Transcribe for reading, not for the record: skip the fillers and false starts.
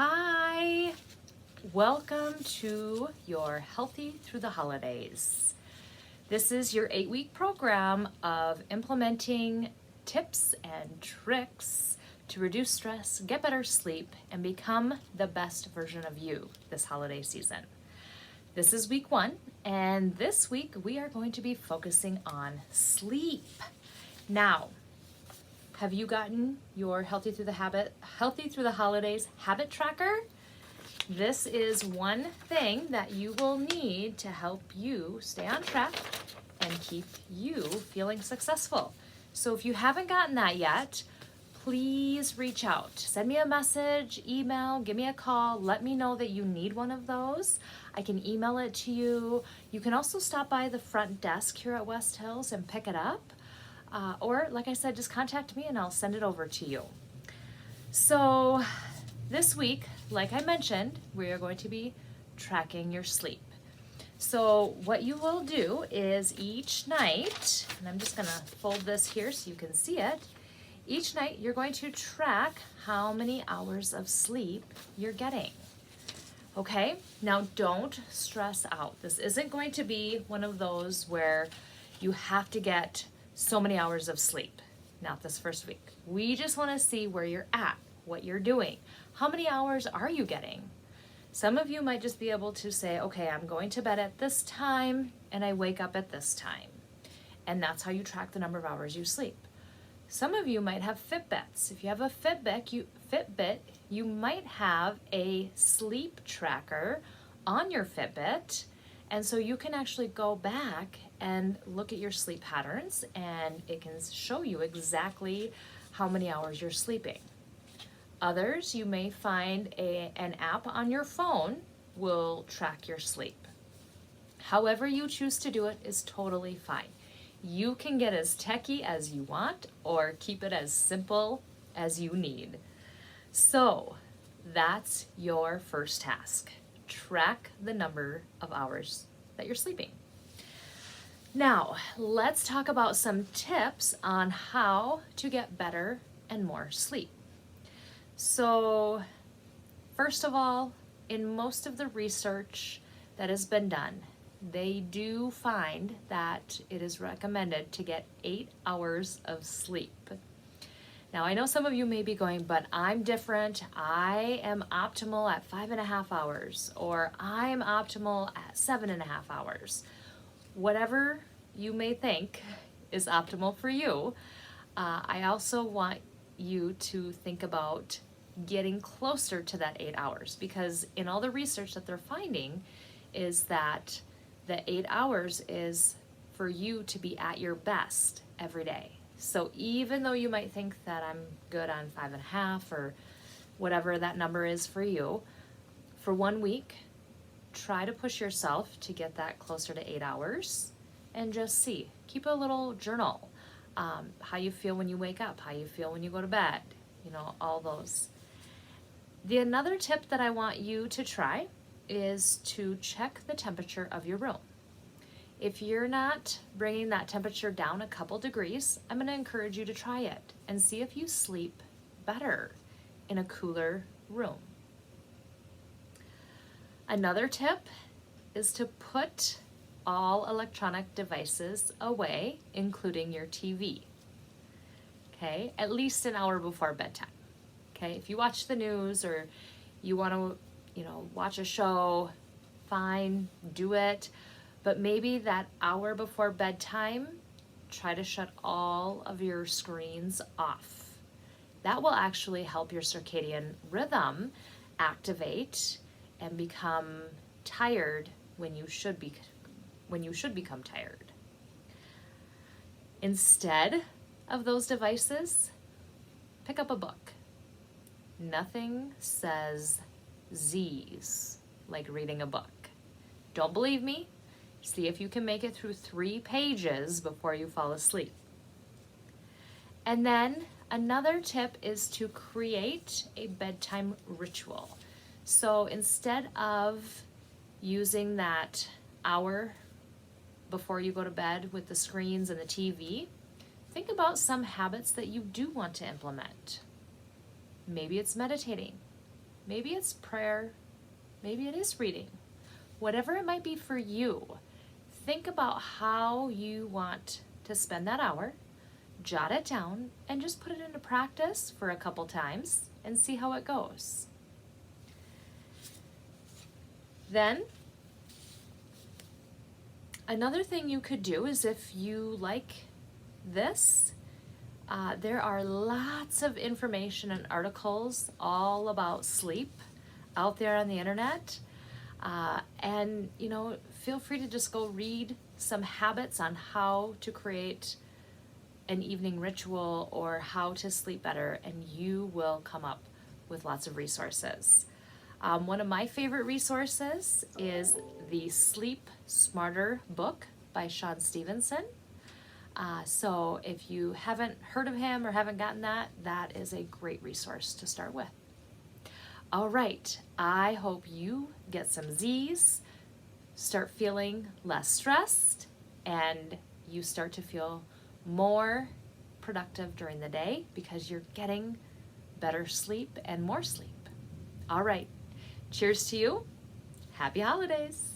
Hi, welcome to your Healthy Through the Holidays. This is your 8-week program of implementing tips and tricks to reduce stress, get better sleep, and become the best version of you this holiday season. This is week 1, and this week we are going to be focusing on sleep. Now, have you gotten your Healthy Through the Holidays habit tracker? This is one thing that you will need to help you stay on track and keep you feeling successful. So if you haven't gotten that yet, please reach out. Send me a message, email, give me a call. Let me know that you need one of those. I can email it to you. You can also stop by the front desk here at West Hills and pick it up. Or, like I said, just contact me and I'll send it over to you. So this week, like I mentioned, we are going to be tracking your sleep. So what you will do is each night, and I'm just going to fold this here so you can see it, each night you're going to track how many hours of sleep you're getting. Okay? Now don't stress out. This isn't going to be one of those where you have to get so many hours of sleep, not this first week. We just want to see where you're at, what you're doing. How many hours are you getting? Some of you might just be able to say, okay, I'm going to bed at this time and I wake up at this time. And that's how you track the number of hours you sleep. Some of you might have Fitbits. If you have a Fitbit, you might have a sleep tracker on your Fitbit. And so you can actually go back and look at your sleep patterns and it can show you exactly how many hours you're sleeping. Others, you may find an app on your phone will track your sleep. However you choose to do it is totally fine. You can get as techy as you want or keep it as simple as you need. So that's your first task. Track the number of hours that you're sleeping. Now, let's talk about some tips on how to get better and more sleep. So, first of all, in most of the research that has been done, they do find that it is recommended to get 8 hours of sleep. Now, I know some of you may be going, but I'm different. I am optimal at 5.5 hours, or I'm optimal at 7.5 hours. Whatever you may think is optimal for you, I also want you to think about getting closer to that 8 hours, because in all the research that they're finding is that the 8 hours is for you to be at your best every day. So even though you might think that I'm good on 5.5 or whatever that number is for you, for 1 week, try to push yourself to get that closer to 8 hours and just see. Keep a little journal. How you feel when you wake up, how you feel when you go to bed, all those. Another tip that I want you to try is to check the temperature of your room. If you're not bringing that temperature down a couple degrees, I'm going to encourage you to try it and see if you sleep better in a cooler room. Another tip is to put all electronic devices away, including your TV. Okay, at least an hour before bedtime. Okay, if you watch the news or you want to, watch a show, fine, do it. But maybe that hour before bedtime, try to shut all of your screens off. That will actually help your circadian rhythm activate and become tired when you should become tired. Instead of those devices, pick up a book. Nothing says Z's like reading a book. Don't believe me? See if you can make it through 3 pages before you fall asleep. And then another tip is to create a bedtime ritual. So instead of using that hour before you go to bed with the screens and the TV, think about some habits that you do want to implement. Maybe it's meditating. maybe it's prayer, maybe it is reading. Whatever it might be for you, think about how you want to spend that hour, jot it down, and just put it into practice for a couple times and see how it goes. Then, another thing you could do is, if you like this, there are lots of information and articles all about sleep out there on the internet. And feel free to just go read some habits on how to create an evening ritual or how to sleep better, and you will come up with lots of resources. One of my favorite resources is the Sleep Smarter book by Sean Stevenson. So if you haven't heard of him or haven't gotten that, that is a great resource to start with. All right, I hope you get some Z's, start feeling less stressed, and you start to feel more productive during the day because you're getting better sleep and more sleep. All right, cheers to you. Happy holidays.